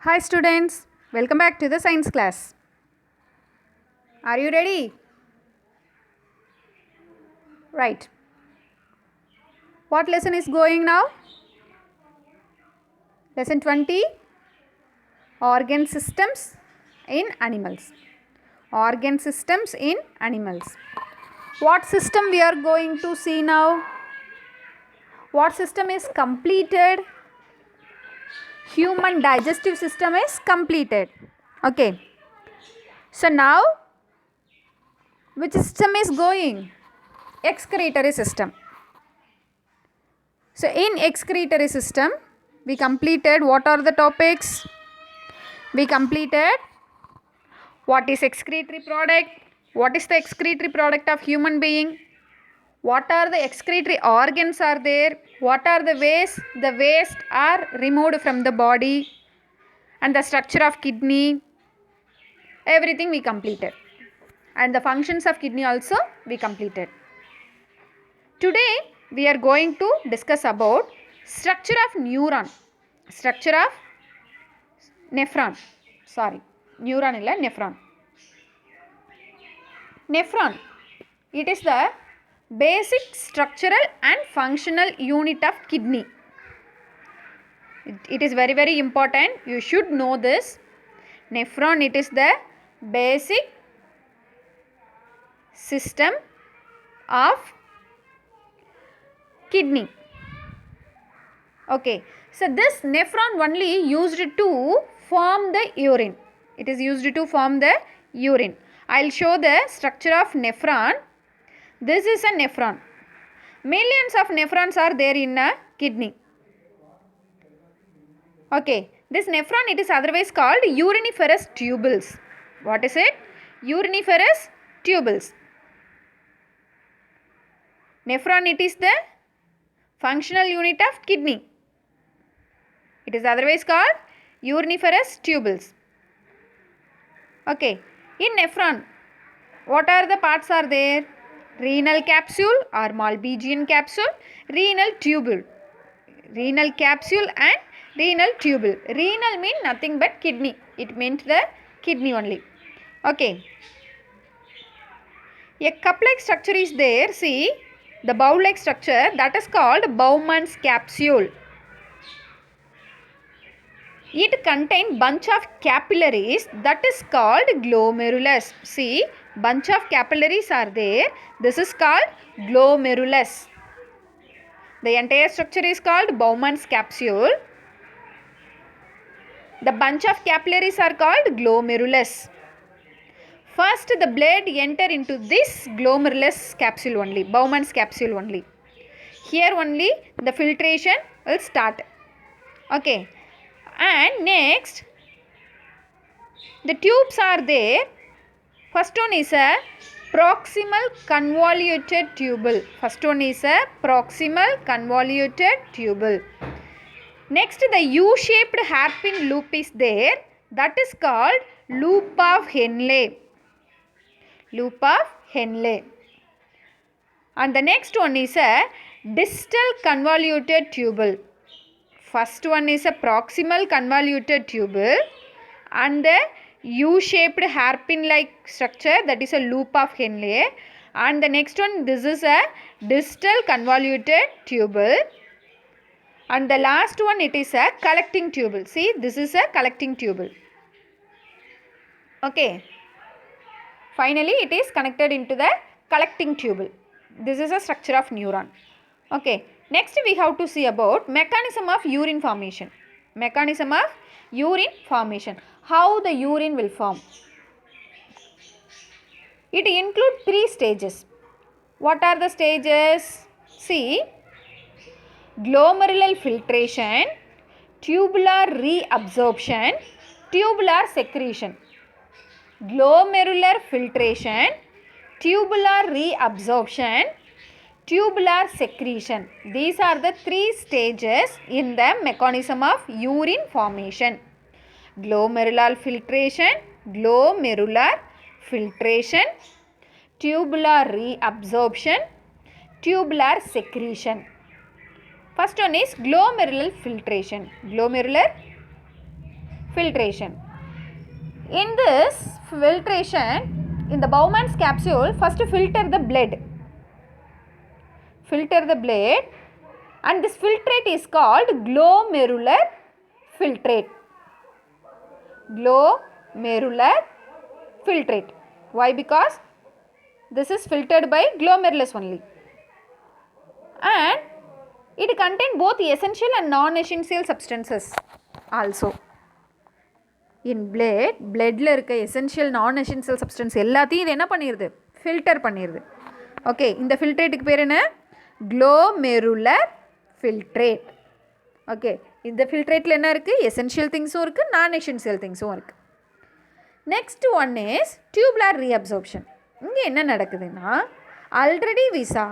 Hi students, welcome back to the science class. Are you ready? Right. What lesson is going now? Lesson 20, organ systems in animals. Organ systems in animals. What system we are going to see now? What system is completed? Human digestive system is completed. Okay. So now, which system is going? Excretory system. So in excretory system, we completed what are the topics? We completed what is excretory product, what is the excretory product of human being, what are the excretory organs are there, what are the waste are removed from the body, and the structure of kidney, everything we completed. And the functions of kidney also we completed. Today we are going to discuss about structure of neuron, structure of nephron, neuron illa nephron. Nephron, it is the basic structural and functional unit of kidney. It is very important, you should know this. Nephron, it is the basic system of kidney. Okay, so this nephron only used to form the urine. It is used to form the urine. I will show the structure of nephron. This is a nephron. Millions of nephrons are there in a kidney. Okay, this nephron, it is otherwise called uriniferous tubules. What is it? Uriniferous tubules. Nephron, it is the functional unit of kidney. It is otherwise called uriniferous tubules. Okay, in nephron, what are the parts are there? Renal capsule or Malpighian capsule, renal tubule. Renal capsule and renal tubule. Renal means nothing but kidney. It meant the kidney only. Okay. A cup-like structure is there. See, the bowl-like structure, that is called Bowman's capsule. It contains bunch of capillaries, that is called glomerulus. See, bunch of capillaries are there. This is called glomerulus. The entire structure is called Bowman's capsule. The bunch of capillaries are called glomerulus. First, the blood enter into this glomerulus capsule only, Bowman's capsule only. Here only the filtration will start. Okay. And next, the tubes are there. First one is a proximal convoluted tubule. First one is a proximal convoluted tubule. Next, the U-shaped hairpin loop is there. That is called loop of Henle. Loop of Henle. And the next one is a distal convoluted tubule. First one is a proximal convoluted tubule and the U-shaped hairpin like structure, that is a loop of Henle, and the next one, this is a distal convoluted tubule, and the last one, it is a collecting tubule. See, this is a collecting tubule. Okay. Finally, it is connected into the collecting tubule. This is a structure of neuron. Okay. Next, we have to see about mechanism of urine formation. Mechanism of urine formation. How the urine will form. It includes 3 stages. What are the stages? See, glomerular filtration, tubular reabsorption, tubular secretion. Glomerular filtration, tubular reabsorption, tubular secretion. These are the 3 stages in the mechanism of urine formation. Glomerular filtration, tubular reabsorption, tubular secretion. First one is glomerular filtration. Glomerular filtration. In this filtration, in the Bowman's capsule, first filter the blood. Filter the blood, and this filtrate is called glomerular filtrate. Glomerular filtrate. Why? Because this is filtered by glomerulus only. And it contains both essential and non-essential substances also. In bloodல இருக்க essential non-essential substance எல்லாத்தையும் இது என்ன பண்ணிருது? Filter பண்ணிருது. Okay, இந்த ஃபில்ட்ரேட்டுக்கு பேர் என்ன? glomerular filtrate. Okay, இந்த ஃபில்ட்ரேட்டில் என்ன இருக்குது? essential thingsம் இருக்குது, non-essential thingsம் இருக்குது. Next one is tubular reabsorption. இங்கே என்ன நடக்குதுன்னா, already we saw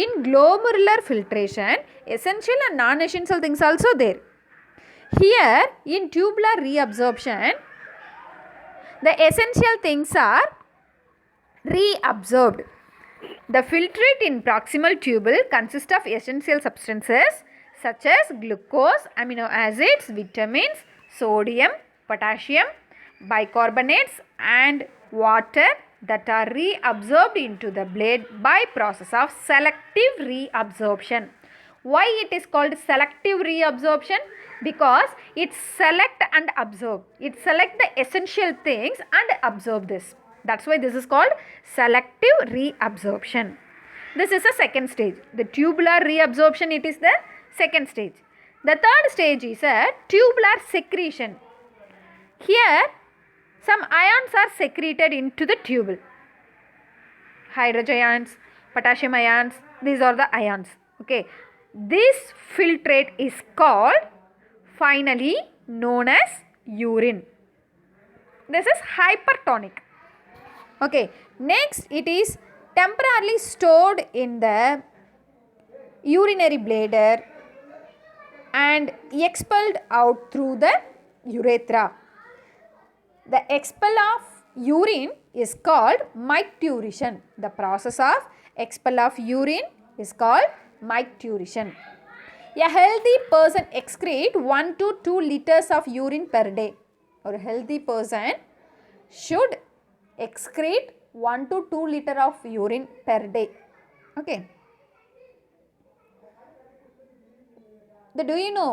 in glomerular filtration essential and non-essential things also there. Here in tubular reabsorption, the essential things are reabsorbed. The filtrate in proximal tubule consists of essential substances such as glucose, amino acids, vitamins, sodium, potassium, bicarbonates and water that are reabsorbed into the blood by process of selective reabsorption. Why it is called selective reabsorption? Because it select and absorb. It select the essential things and absorb this. That's why this is called selective reabsorption. This is the second stage. The tubular reabsorption, it is the second stage. The third stage is a tubular secretion. Here some ions are secreted into the tubule. Hydrogen ions, potassium ions, these are the ions. Okay, this filtrate is called finally known as urine. This is hypertonic. Okay, next it is temporarily stored in the urinary bladder and expelled out through the urethra. The expel of urine is called micturition. The process of expel of urine is called micturition. A healthy person excretes 1 to 2 liters of urine per day. A healthy person should excrete 1 to 2 liters of urine per day. Okay. Do you know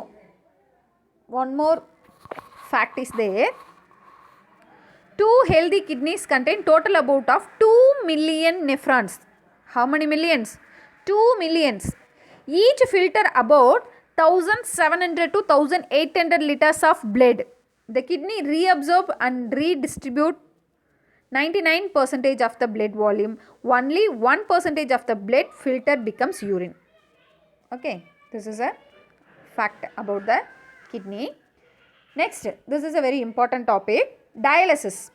one more fact is there? 2 healthy kidneys contain total about of 2 million nephrons. How many millions? 2 millions. Each filter about 1700 to 1800 liters of blood. The kidney reabsorb and redistribute 99% of the blood volume. Only 1% of the blood filter becomes urine. Okay, this is a fact about the kidney. Next, this is a very important topic. Dialysis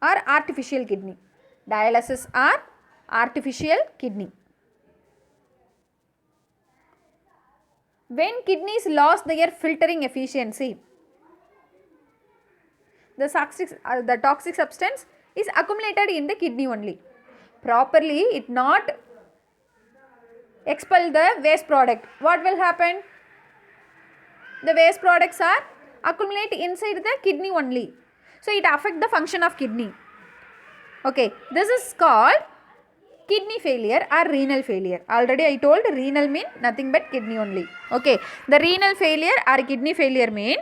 or artificial kidney. Dialysis or artificial kidney. When kidneys lost their filtering efficiency, the toxic substance is accumulated in the kidney only. Properly, it not expel the waste product. What will happen? The waste products are accumulate inside the kidney only. So, it affects the function of kidney. Okay, this is called kidney failure or renal failure. Already I told renal mean nothing but kidney only. Okay, the renal failure or kidney failure mean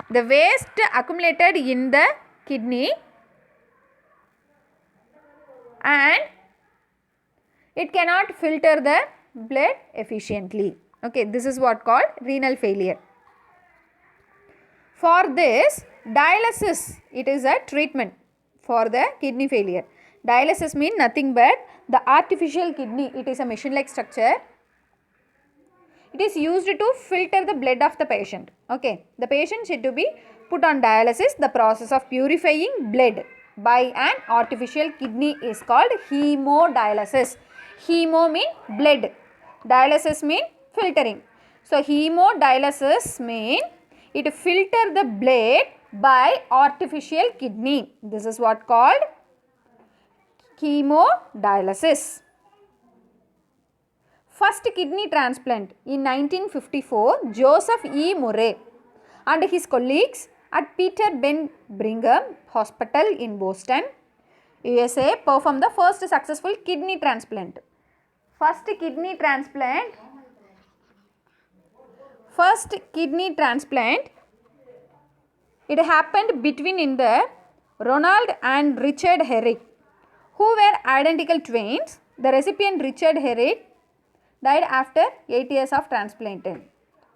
the waste accumulated in the kidney and it cannot filter the blood efficiently. Okay, this is what called renal failure. For this, dialysis, it is a treatment for the kidney failure. Dialysis means nothing but the artificial kidney. It is a machine-like structure. It is used to filter the blood of the patient. Okay, the patient should to be put on dialysis. The process of purifying blood by an artificial kidney is called hemodialysis. Hemo mean blood. Dialysis mean filtering. So, hemodialysis mean it filter the blood by artificial kidney. This is what called hemodialysis. First kidney transplant in 1954, Joseph E. Murray and his colleagues at Peter Ben Brigham Hospital in Boston, USA, performed the first successful kidney transplant. First kidney transplant, it happened between in the Ronald and Richard Herrick, who were identical twins. The recipient Richard Herrick died after 8 years of transplant.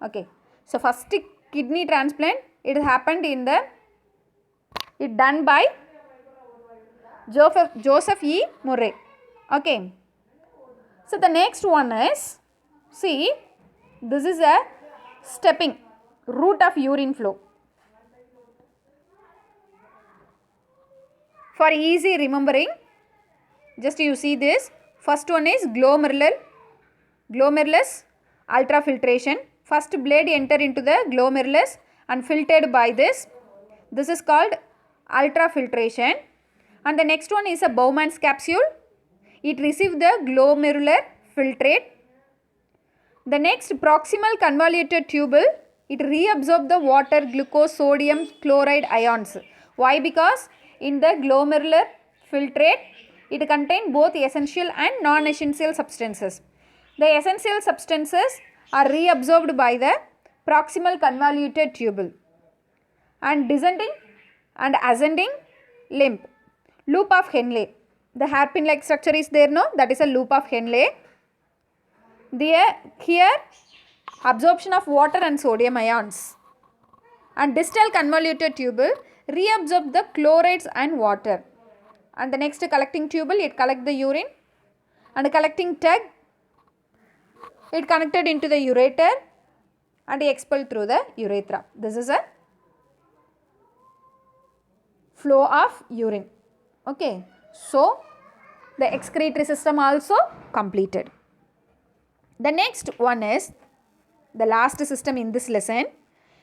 Okay, so first kidney transplant, it happened done by Joseph E. Murray. Okay, so the next one is, see, this is a stepping route of urine flow. For easy remembering, just you see this. First one is glomerulus ultrafiltration. First blood enter into the glomerulus and filtered by this. This is called ultrafiltration. And the next one is a Bowman's capsule. It received the glomerular filtrate. The next, proximal convoluted tubule. It reabsorbed the water, glucose, sodium, chloride ions. Why? Because in the glomerular filtrate, it contains both essential and non-essential substances. The essential substances are reabsorbed by the proximal convoluted tubule. And descending and ascending limb, loop of Henle. The hairpin like structure is there, no? That is a loop of Henle. Here absorption of water and sodium ions. And distal convoluted tubule reabsorb the chlorides and water. And the next collecting tubule, it collect the urine. And collecting tug, it connected into the ureter and expelled through the urethra. This is a flow of urine. Okay, so the excretory system also completed. The next one is the last system in this lesson,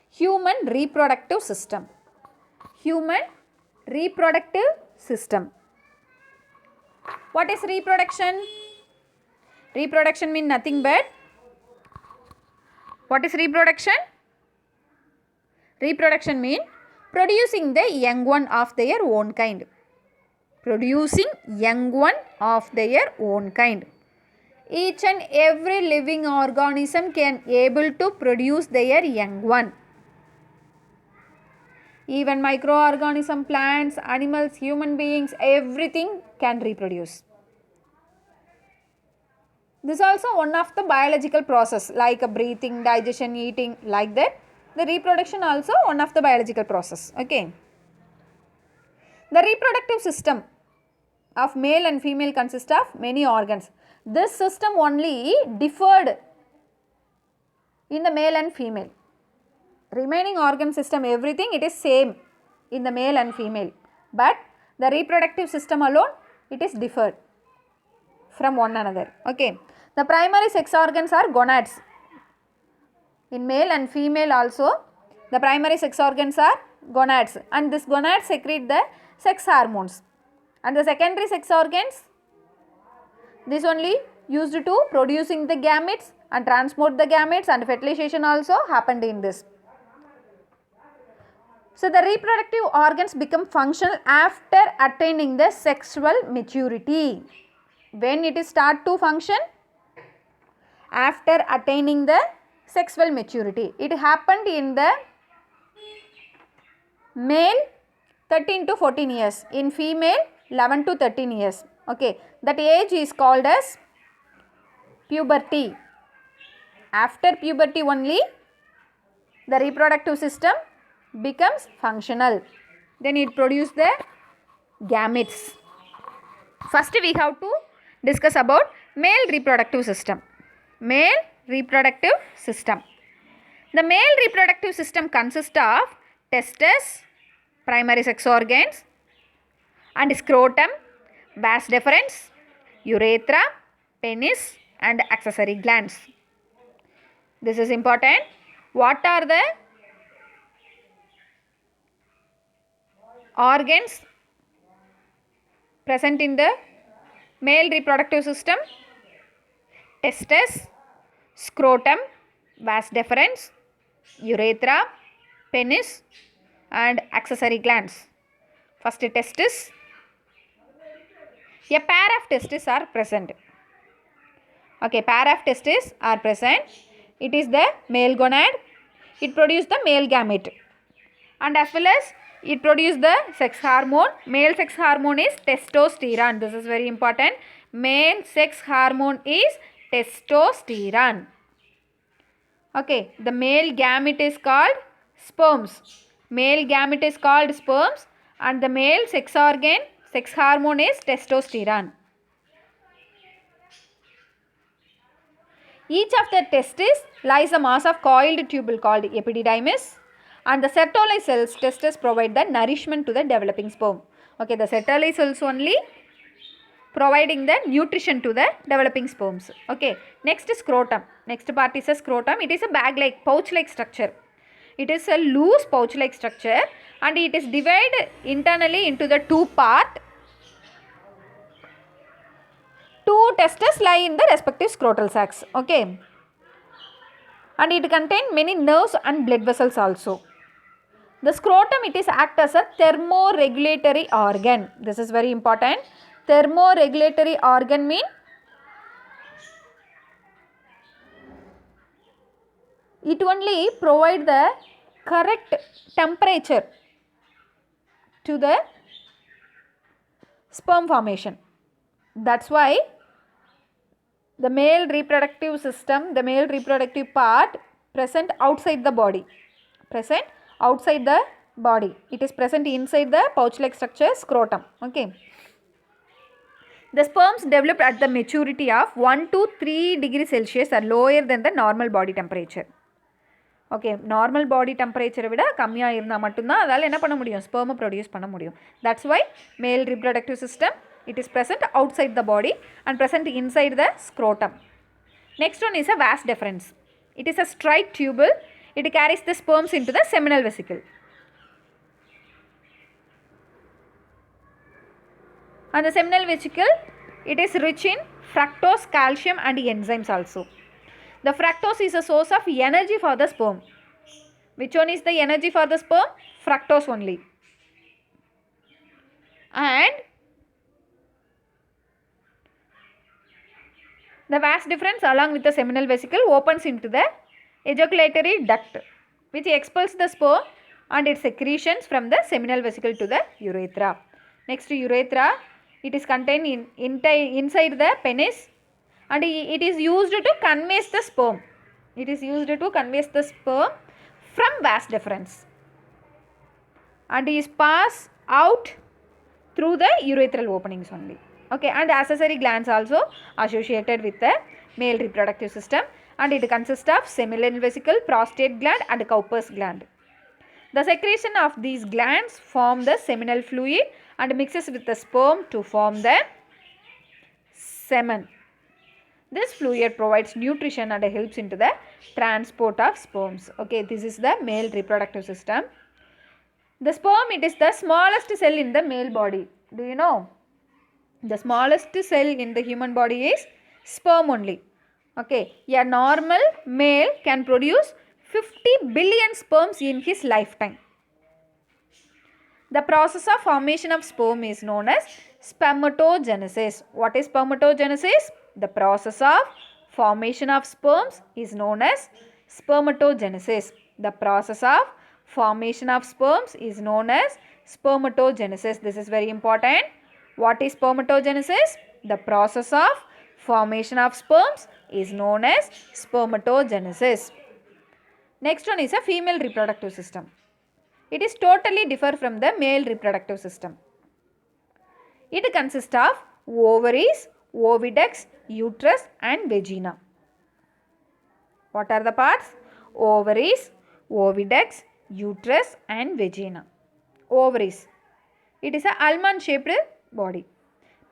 human reproductive system. Human reproductive system. What is reproduction? Reproduction means nothing but, what is reproduction? Reproduction means producing the young one of their own kind. Producing young one of their own kind. Each and every living organism can able to produce their young one. Even microorganism, plants, animals, human beings, everything can reproduce. This is also one of the biological process like breathing, digestion, eating, like that. The reproduction also one of the biological process. Okay. The reproductive system of male and female consists of many organs. This system only differed in the male and female. Remaining organ system, everything it is same in the male and female. But the reproductive system alone, it is differed from one another. Okay. The primary sex organs are gonads. In male and female also, the primary sex organs are gonads. And this gonads secrete the sex hormones. And the secondary sex organs, this only used to producing the gametes and transport the gametes, and fertilization also happened in this. So the reproductive organs become functional after attaining the sexual maturity. When it is start to function? After attaining the sexual maturity. It happened in the male 13 to 14 years, in female 11 to 13 years. Okay, that age is called as puberty. After puberty only the reproductive system becomes functional. Then it produces the gametes. First we have to discuss about male reproductive system. Male reproductive system. The male reproductive system consists of testes, primary sex organs, and scrotum, vas deferens, urethra, penis, and accessory glands. This is important. What are the organs present in the male reproductive system? Testes, scrotum, vas deferens, urethra, penis, and accessory glands. First testis. A pair of testes are present. Okay, pair of testes are present. It is the male gonad. It produces the male gamete. And as well as it produces the sex hormone. Male sex hormone is testosterone. This is very important. Male sex hormone is testosterone. Okay, the male gamete is called sperms. Male gamete is called sperms and the male sex organ, sex hormone is testosterone. Each of the testes lies a mass of coiled tubule called epididymis, and the Sertoli cells testes provide the nourishment to the developing sperm. Okay, the Sertoli cells only providing the nutrition to the developing sperms. Okay, next is scrotum. Next part is a scrotum. It is a bag-like, pouch-like structure. It is a loose pouch-like structure and it is divided internally into the two parts. Two testes lie in the respective scrotal sacs. Okay, and it contains many nerves and blood vessels also. The scrotum, it is act as a thermoregulatory organ. This is very important. Thermoregulatory organ mean it only provide the correct temperature to the sperm formation. That's why the male reproductive system, the male reproductive part present outside the body. Present outside the body. It is present inside the pouch-like structure scrotum. Okay. The sperms developed at the maturity of 1 to 3 degrees Celsius are lower than the normal body temperature. Okay, normal body temperature vida kammiya irundha mattumda adala enna panna mudiyum, sperm produce panna mudiyum. That's why male reproductive system, it is present outside the body and present inside the scrotum. Next one is a vas deferens. It is a straight tubule. It carries the sperms into the seminal vesicle. And the seminal vesicle, it is rich in fructose, calcium and enzymes also. The fructose is a source of energy for the sperm. Which one is the energy for the sperm? Fructose only. And the vas deferens along with the seminal vesicle opens into the ejaculatory duct which expels the sperm and its secretions from the seminal vesicle to the urethra. Next, urethra, it is contained inside the penis and it is used to convey the sperm. It is used to convey the sperm from vas deferens and is passed out through the urethral openings only. Okay, and accessory glands also associated with the male reproductive system and it consists of seminal vesicle, prostate gland and Cowper's gland. The secretion of these glands form the seminal fluid and mixes with the sperm to form the semen. This fluid provides nutrition and helps into the transport of sperms. Okay, this is the male reproductive system. The sperm, it is the smallest cell in the male body. Do you know? The smallest cell in the human body is sperm only. Okay, a normal male can produce 50 billion sperms in his lifetime. The process of formation of sperm is known as spermatogenesis. What is spermatogenesis? The process of formation of sperms is known as spermatogenesis. The process of formation of sperms is known as spermatogenesis. This is very important. What is spermatogenesis? The process of formation of sperms is known as spermatogenesis. Next one is a female reproductive system. It is totally different from the male reproductive system. It consists of ovaries, oviducts, uterus and vagina. What are the parts? Ovaries, oviducts, uterus and vagina. Ovaries. It is an almond shaped body.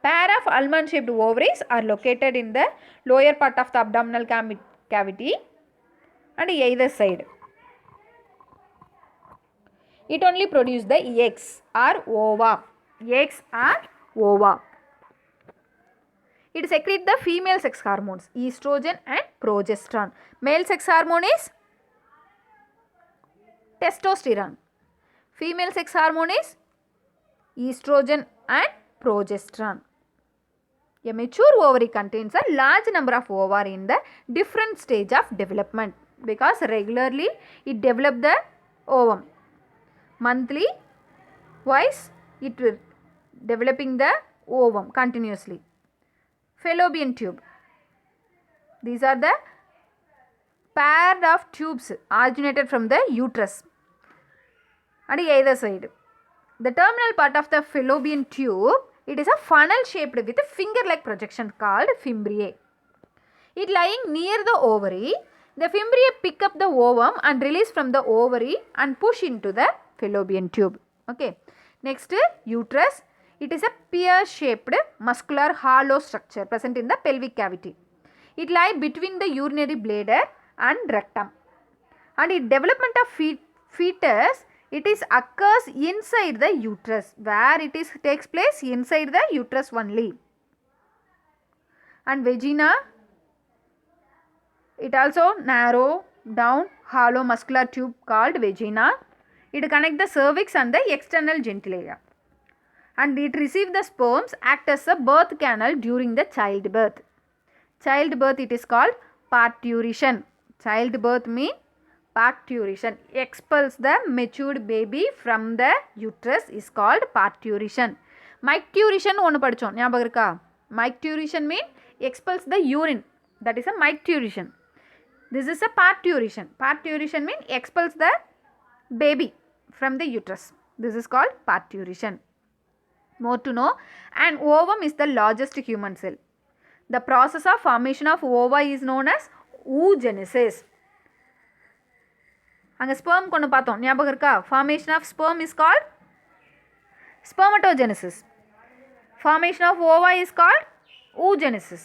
Pair of almond shaped ovaries are located in the lower part of the abdominal cavity and either side. It only produces the eggs or ova. Eggs or ova. It secretes the female sex hormones, estrogen and progesterone. Male sex hormone is testosterone. Female sex hormone is estrogen and progesterone. A mature ovary contains a large number of ovaries in the different stage of development because regularly it develops the ovum. Monthly wise it will developing the ovum continuously. Fallopian tube. These are the pair of tubes originated from the uterus and either side. The terminal part of the fallopian tube, it is a funnel shaped with a finger-like projection called fimbriae. It lying near the ovary. The fimbriae pick up the ovum and release from the ovary and push into the fallopian tube. Okay. Next, uterus. It is a pear-shaped muscular hollow structure present in the pelvic cavity. It lies between the urinary bladder and rectum. And in development of fetus, it is occurs inside the uterus, where it is takes place inside the uterus only. And vagina, it also narrow down hollow muscular tube called vagina. It connects the cervix and the external genitalia. And it receives the sperms, act as a birth canal during the childbirth. Childbirth, it is called parturition. Childbirth means parturition. Expels the matured baby from the uterus is called parturition. Micturition one படிச்சோம் ஞாபகம் இருக்கா? Micturition means expels the urine. That is a micturition. This is a parturition. Parturition means expels the baby from the uterus. This is called parturition. More to know, an ovum is the largest human cell. The process of formation of ova is known as oogenesis. அங்கே sperm கொண்டு பார்த்தோம் ஞாபகம் இருக்கா? Formation of sperm is called spermatogenesis. Formation of ova is called oogenesis.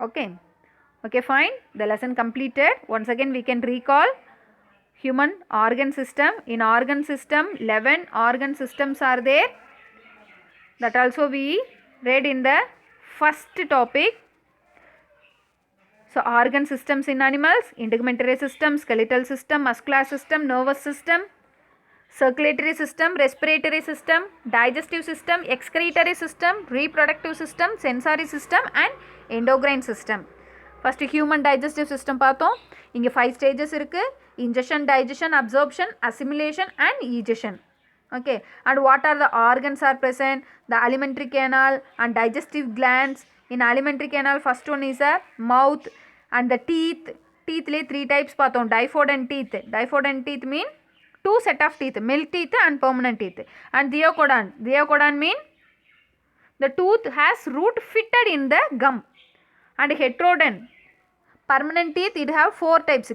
Okay, fine. The lesson completed. Once again we can recall human organ system. In organ system 11 organ systems are there. That also we read in the first topic. So organ systems in animals: integumentary system, skeletal system, muscular system, nervous system, circulatory system, respiratory system, digestive system, excretory system, reproductive system, sensory system and endocrine system. First human digestive system பார்த்தோம். இங்கே 5 stages இருக்கு. Ingestion, digestion, absorption, assimilation and egestion. Okay, and what are the organs are present? The alimentary canal and digestive glands. In alimentary canal, first one is a mouth and the teeth. Teeth le 3 types பார்த்தோம். Diphodont teeth. Diphodont teeth mean 2 set of teeth, milk teeth and permanent teeth. And diacodon. Diacodon mean the tooth has root fitted in the gum. And heterodon, permanent teeth, it have 4 types: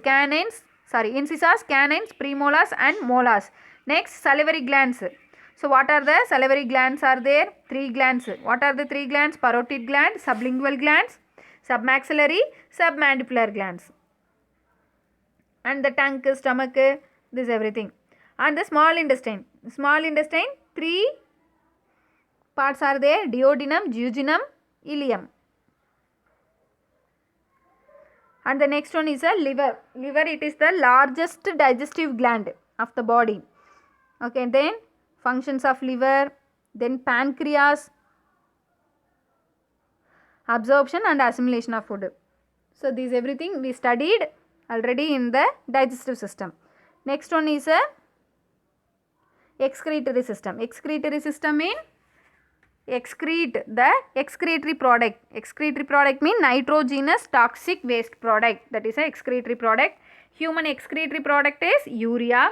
incisors, canines, premolars and molars. Next, salivary glands. So what are the salivary glands are there? 3 glands. What are the 3 glands? Parotid gland, sublingual glands, submaxillary, submandibular glands. And the tongue, stomach, this everything. And the small intestine. Small intestine, 3 parts are there: duodenum, jejunum, ileum. And the next one is a liver. Liver, it is the largest digestive gland of the body. Okay, then functions of liver, then pancreas, absorption and assimilation of food. So these everything we studied already in the digestive system. Next one is a excretory system. Excretory system means excrete the excretory product. Excretory product means nitrogenous toxic waste product. That is a excretory product. Human excretory product is urea.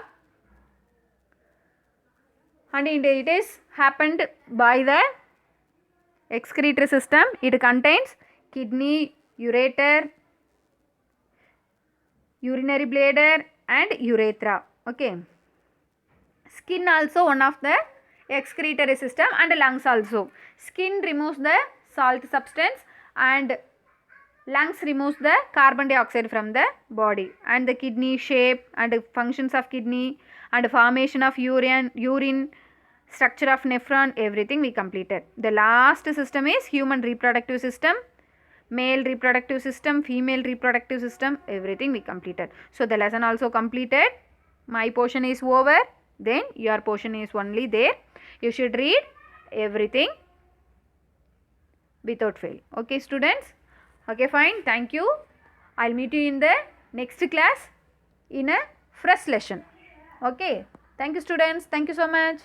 And it is happened by the excretory system. It contains kidney, ureter, urinary bladder and urethra. Okay. Skin also one of the excretory system and lungs also. Skin removes the salt substance and lungs removes the carbon dioxide from the body. And the kidney shape and functions of kidney and formation of urine, structure of nephron, everything we completed. The last system is human reproductive system. Male reproductive system, female reproductive system, everything we completed. So the lesson also completed. My portion is over. then your portion is only there. You should read everything without fail. Okay, students? Okay, fine. Thank you. I'll meet you in the next class in a fresh lesson. Okay. Thank you, students. Thank you so much.